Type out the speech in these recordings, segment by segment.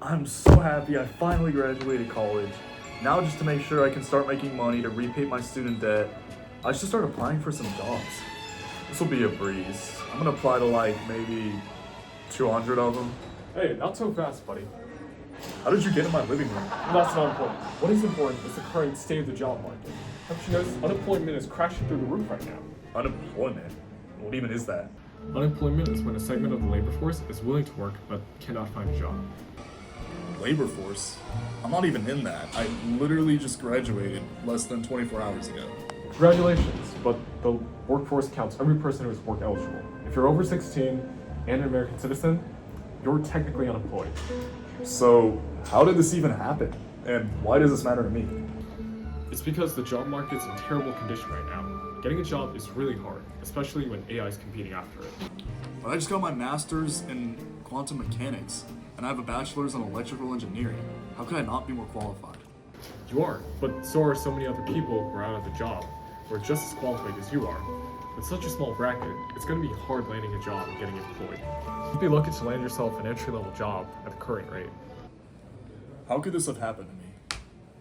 I'm so happy I finally graduated college. Now just to make sure I can start making money to repay my student debt, I should start applying for some jobs. This will be a breeze. I'm gonna apply to like maybe 200 of them. Hey, not so fast, buddy. How did you get in my living room? That's not important. What is important is the current state of the job market. Haven't you noticed unemployment is crashing through the roof right now? Unemployment? What even is that? Unemployment is when a segment of the labor force is willing to work but cannot find a job. Labor force? I'm not even in that. I literally just graduated less than 24 hours ago. Congratulations, but the workforce counts every person who is work eligible. If you're over 16 and an American citizen, you're technically unemployed. So, how did this even happen? And why does this matter to me? It's because the job market's in terrible condition right now. Getting a job is really hard, especially when AI is competing after it. But I just got my master's in quantum mechanics, and I have a bachelor's in electrical engineering. How could I not be more qualified? You are, but so are so many other people who are out of the job, who are just as qualified as you are. With such a small bracket, it's going to be hard landing a job and getting employed. You'd be lucky to land yourself an entry-level job at the current rate. How could this have happened to me?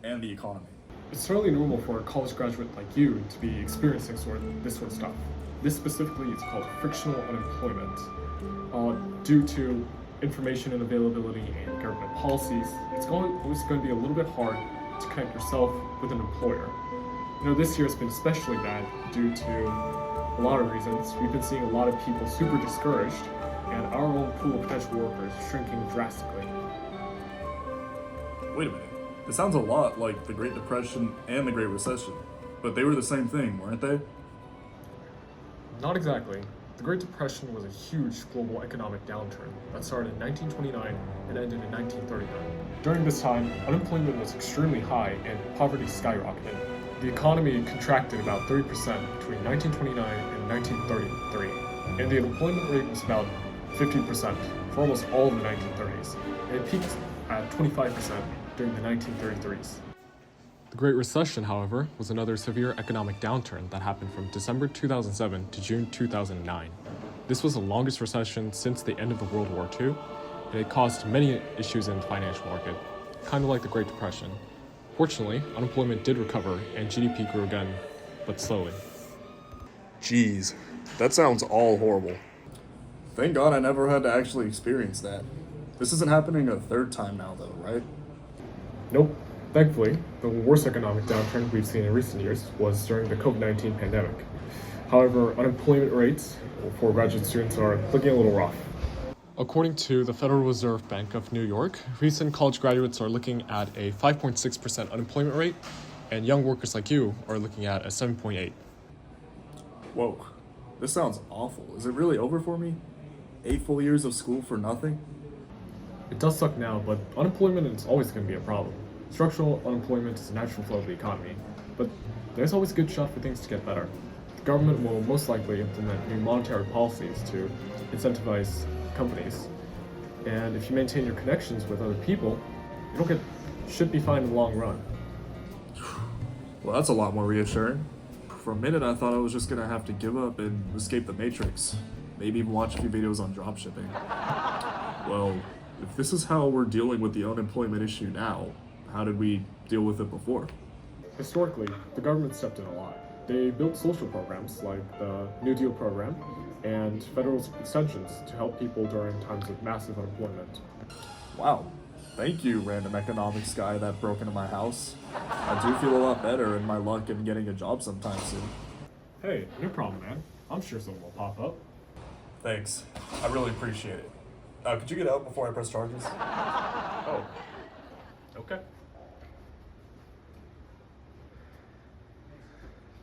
And the economy? It's totally normal for a college graduate like you to be experiencing this sort of stuff. This specifically is called frictional unemployment. Due to information and availability and government policies, it's always going to be a little bit hard to connect yourself with an employer. You know, this year has been especially bad due to a lot of reasons. We've been seeing a lot of people super discouraged, and our own pool of potential workers shrinking drastically. Wait a minute. This sounds a lot like the Great Depression and the Great Recession, but they were the same thing, weren't they? Not exactly. The Great Depression was a huge global economic downturn that started in 1929 and ended in 1939. During this time, unemployment was extremely high and poverty skyrocketed. The economy contracted about 30% between 1929 and 1933, and the employment rate was about 50% for almost all of the 1930s, and it peaked at 25% during the 1933s. The Great Recession, however, was another severe economic downturn that happened from December 2007 to June 2009. This was the longest recession since the end of the World War II, and it caused many issues in the financial market, kind of like the Great Depression. Fortunately, unemployment did recover and GDP grew again, but slowly. Jeez, that sounds all horrible. Thank God I never had to actually experience that. This isn't happening a third time now though, right? Nope. Thankfully, the worst economic downturn we've seen in recent years was during the COVID-19 pandemic. However, unemployment rates for graduate students are looking a little rough. According to the Federal Reserve Bank of New York, recent college graduates are looking at a 5.6% unemployment rate, and young workers like you are looking at a 7.8%. Whoa, this sounds awful. Is it really over for me? 8 full years of school for nothing? It does suck now, but unemployment is always going to be a problem. Structural unemployment is a natural flow of the economy, but there's always a good shot for things to get better. The government will most likely implement new monetary policies to incentivize companies, and if you maintain your connections with other people, should be fine in the long run. Well, that's a lot more reassuring. For a minute, I thought I was just gonna have to give up and escape the Matrix. Maybe even watch a few videos on dropshipping. Well, if this is how we're dealing with the unemployment issue now, how did we deal with it before? Historically, the government stepped in a lot. They built social programs like the New Deal program and federal extensions to help people during times of massive unemployment. Wow. Thank you, random economics guy that broke into my house. I do feel a lot better in my luck in getting a job sometime soon. Hey, no problem, man. I'm sure something will pop up. Thanks. I really appreciate it. Could you get out before I press charges? Oh, okay.